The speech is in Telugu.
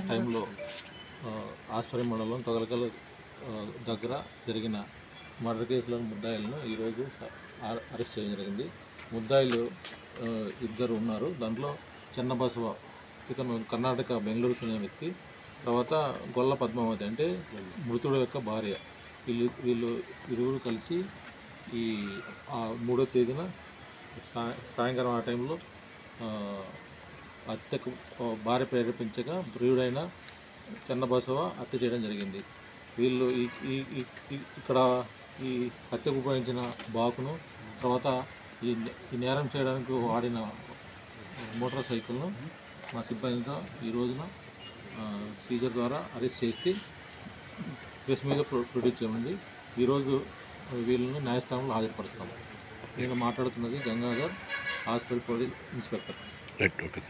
టైంలో ఆస్పరి మండలం తొగలకల్ దగ్గర జరిగిన మర్డర్ కేసులోని ముద్దాయిలను ఈరోజు అరెస్ట్ చేయడం జరిగింది. ముద్దాయిలు ఇద్దరు ఉన్నారు. దాంట్లో చెన్నబసవ, ఇతను కర్ణాటక బెంగళూరు చెందిన వ్యక్తి. తర్వాత గొల్ల పద్మావతి అంటే మృతుడు యొక్క భార్య. వీళ్ళు ఇరువురు కలిసి ఈ 3వ తేదీన సాయంకాలం ఆ టైంలో హత్యకు భార్య ప్రేరేపించగా ప్రియుడైన చెన్నబసవ హత్య చేయడం జరిగింది. వీళ్ళు ఇక్కడ ఈ హత్యకు ఉపయోగించిన బాకును, తర్వాత ఈ నేరం చేయడానికి వాడిన మోటార్ సైకిల్ను మా సిబ్బందితో ఈ రోజున సీజర్ ద్వారా అరెస్ట్ చేసి ప్రెస్ మీద ప్రొడ్యూస్ చేయమంది. ఈరోజు వీళ్ళని న్యాయస్థానంలో హాజరుపరుస్తాము. నేను మాట్లాడుతున్నది Gangadhar, hospital police inspector. Okay.